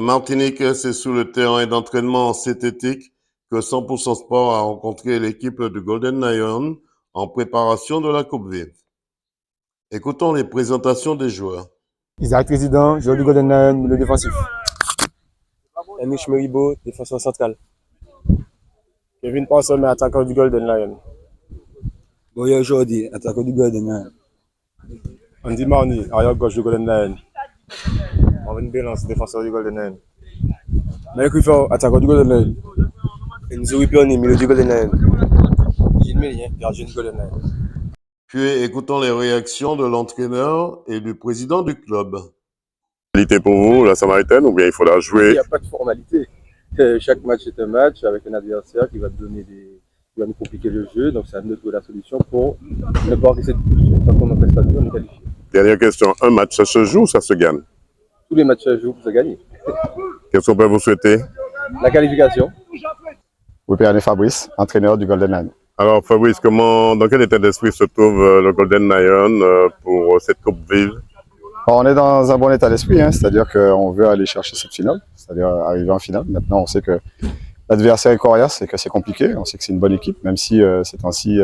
Martinique, c'est sous le terrain d'entraînement synthétique que 100% Sport a rencontré l'équipe du Golden Lion en préparation de la Coupe Vive. Écoutons les présentations des joueurs. Isaac Président, joueur du Golden Lion, milieu défensif. Amish Meribo, défenseur central. Kevin Parson, attaquant du Golden Lion. Boyo Jordi, attaquant du Golden Lion. Andy Marni, arrière gauche du Golden Lion. Marvin Bélance, défenseur du Golden Lion. Malik Rifford, attaquant du Golden Lion. Enzo Ripioni, milieu du Golden Lion. Gilles Mélien, gardien du Golden Lion. Puis écoutons les réactions de l'entraîneur et du président du club. Formalité pour vous, la Samaritaine, ou bien il faudra jouer? Il n'y a pas de formalité. Chaque match est un match avec un adversaire qui va nous compliquer le jeu. Donc c'est à nous de trouver la solution pour ne pas encaisser de but. Quand on n'encaisse pas de but, on est qualifié. Dernière question, un match, ça se joue ou ça se gagne? Tous les matchs se jouent pour se gagner. Qu'est-ce qu'on peut vous souhaiter? La qualification. Wipéane Fabrice, entraîneur du Golden Lion. Alors Fabrice, dans quel état d'esprit se trouve le Golden Lion pour cette Coupe Vive? On est dans un bon état d'esprit, c'est-à-dire qu'on veut aller chercher cette finale, c'est-à-dire arriver en finale. Maintenant, on sait que l'adversaire est coriace et que c'est compliqué. On sait que c'est une bonne équipe, même si ces temps-ci,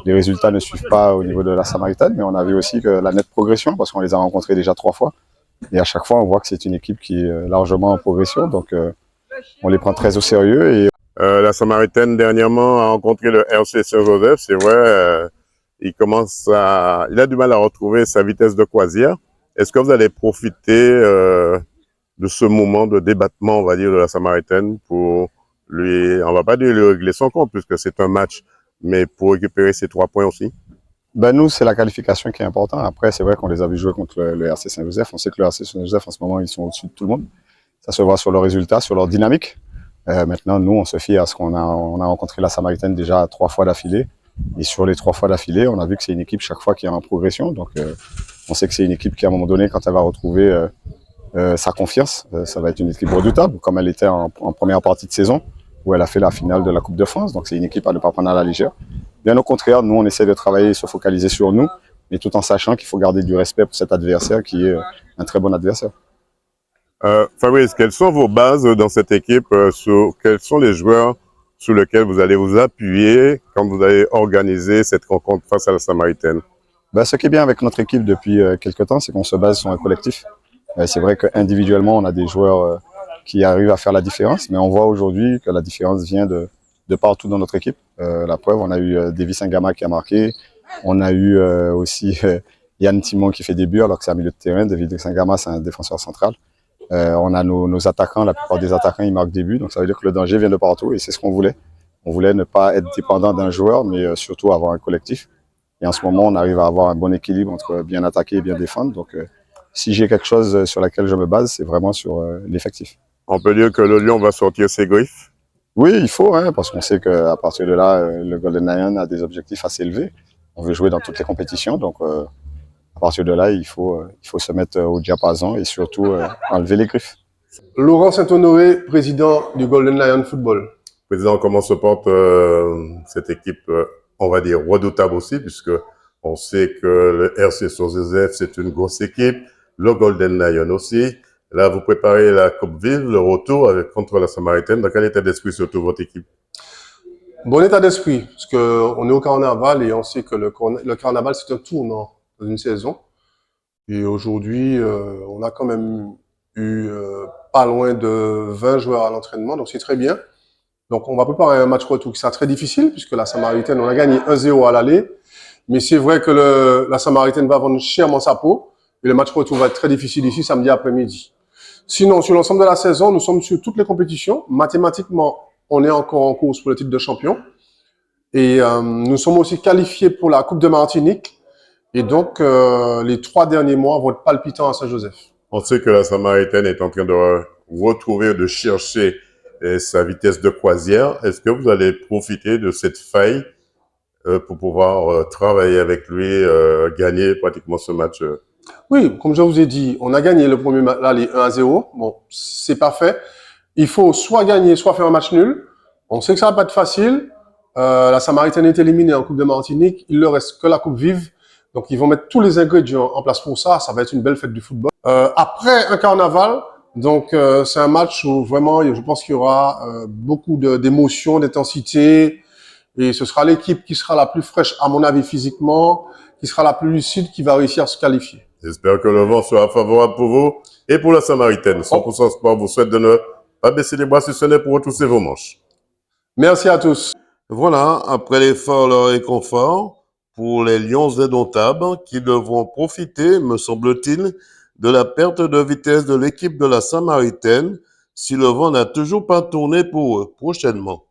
les résultats ne suivent pas au niveau de la Samaritaine. Mais on a vu aussi que la nette progression, parce qu'on les a rencontrés déjà 3 fois. Et à chaque fois, on voit que c'est une équipe qui est largement en progression. Donc, on les prend très au sérieux. Et La Samaritaine, dernièrement, a rencontré le RC Saint-Joseph. C'est vrai, il a du mal à retrouver sa vitesse de croisière. Est-ce que vous allez profiter de ce moment de débattement, on va dire, de la Samaritaine pour lui, on va pas dire lui régler son compte puisque c'est un match, mais pour récupérer ces 3 points aussi? nous, c'est la qualification qui est importante. Après, c'est vrai qu'on les a vu jouer contre le RC Saint-Joseph. On sait que le RC Saint-Joseph, en ce moment, ils sont au-dessus de tout le monde. Ça se voit sur leurs résultats, sur leur dynamique. Maintenant, nous, on se fie à ce qu'on a rencontré la Samaritaine déjà 3 fois d'affilée. Et sur les 3 fois d'affilée, on a vu que c'est une équipe chaque fois qui est en progression. Donc, on sait que c'est une équipe qui, à un moment donné, quand elle va retrouver sa confiance, ça va être une équipe redoutable, comme elle était en première partie de saison, où elle a fait la finale de la Coupe de France. Donc, c'est une équipe à ne pas prendre à la légère. Bien au contraire, nous, on essaie de travailler et se focaliser sur nous, mais tout en sachant qu'il faut garder du respect pour cet adversaire qui est un très bon adversaire. Fabrice, quelles sont vos bases dans cette équipe? Quels sont les joueurs sur lesquels vous allez vous appuyer quand vous allez organiser cette rencontre face à la Samaritaine? Ce qui est bien avec notre équipe depuis quelques temps, c'est qu'on se base sur un collectif. C'est vrai qu'individuellement, on a des joueurs qui arrivent à faire la différence, mais on voit aujourd'hui que la différence vient de partout dans notre équipe. La preuve, on a eu Davis Ngama qui a marqué, on a eu aussi Yann Timon qui fait des buts alors que c'est un milieu de terrain. David Ngama, c'est un défenseur central. On a nos attaquants, la plupart des attaquants, ils marquent des buts, donc ça veut dire que le danger vient de partout et c'est ce qu'on voulait. On voulait ne pas être dépendant d'un joueur, mais surtout avoir un collectif. Et en ce moment, on arrive à avoir un bon équilibre entre bien attaquer et bien défendre. Donc, si j'ai quelque chose sur laquelle je me base, c'est vraiment sur l'effectif. On peut dire que le Lion va sortir ses griffes? Oui, il faut, parce qu'on sait qu'à partir de là, le Golden Lion a des objectifs assez élevés. On veut jouer dans toutes les compétitions, donc à partir de là, il faut se mettre au diapason et surtout enlever les griffes. Laurent Saint-Honoré, président du Golden Lion Football. Président, comment se porte cette équipe, on va dire, redoutable aussi, puisque on sait que le RC Saint-Joseph, c'est une grosse équipe, le Golden Lion aussi. Là, vous préparez la Coupe Vive, le retour contre la Samaritaine. Dans quel état d'esprit se trouve votre équipe? Bon état d'esprit, parce qu'on est au carnaval et on sait que le carnaval, c'est un tournant dans une saison. Et aujourd'hui, on a quand même eu pas loin de 20 joueurs à l'entraînement, donc c'est très bien. Donc, on va préparer un match retour qui sera très difficile, puisque la Samaritaine, on a gagné 1-0 à l'aller. Mais c'est vrai que la Samaritaine va vendre chèrement sa peau. Et le match retour va être très difficile ici, samedi après-midi. Sinon, sur l'ensemble de la saison, nous sommes sur toutes les compétitions. Mathématiquement, on est encore en course pour le titre de champion. Et nous sommes aussi qualifiés pour la Coupe de Martinique. Et donc, les 3 derniers mois vont être palpitants à Saint-Joseph. On sait que la Samaritaine est en train de retrouver, de chercher sa vitesse de croisière. Est-ce que vous allez profiter de cette faille pour pouvoir travailler avec lui, gagner pratiquement ce match? Oui, comme je vous ai dit, on a gagné le premier match, là, les 1-0. Bon, c'est parfait. Il faut soit gagner, soit faire un match nul. On sait que ça va pas être facile. La Samaritaine est éliminée en Coupe de Martinique. Il ne reste que la Coupe Vive. Donc, ils vont mettre tous les ingrédients en place pour ça. Ça va être une belle fête du football. Après un carnaval, Donc, c'est un match où vraiment, je pense qu'il y aura beaucoup d'émotions, d'intensité. Et ce sera l'équipe qui sera la plus fraîche, à mon avis, physiquement, qui sera la plus lucide, qui va réussir à se qualifier. J'espère que le vent sera favorable pour vous et pour la Samaritaine. 100% Sport vous souhaite de ne pas baisser les bras si ce n'est pour retrousser vos manches. Merci à tous. Voilà, après l'effort, le réconfort pour les Lions indomptables qui devront profiter, me semble-t-il, de la perte de vitesse de l'équipe de la Samaritaine si le vent n'a toujours pas tourné pour eux prochainement.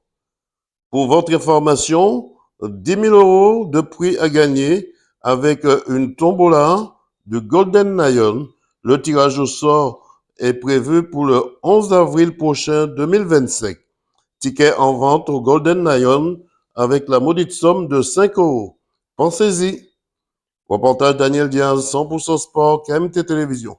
Pour votre information, 10 000 € de prix à gagner avec une tombola de Golden Lion. Le tirage au sort est prévu pour le 11 avril prochain 2025. Ticket en vente au Golden Lion avec la maudite somme de 5 €. Pensez-y. Reportage Daniel Diaz, 100% Sport, KMT Télévision.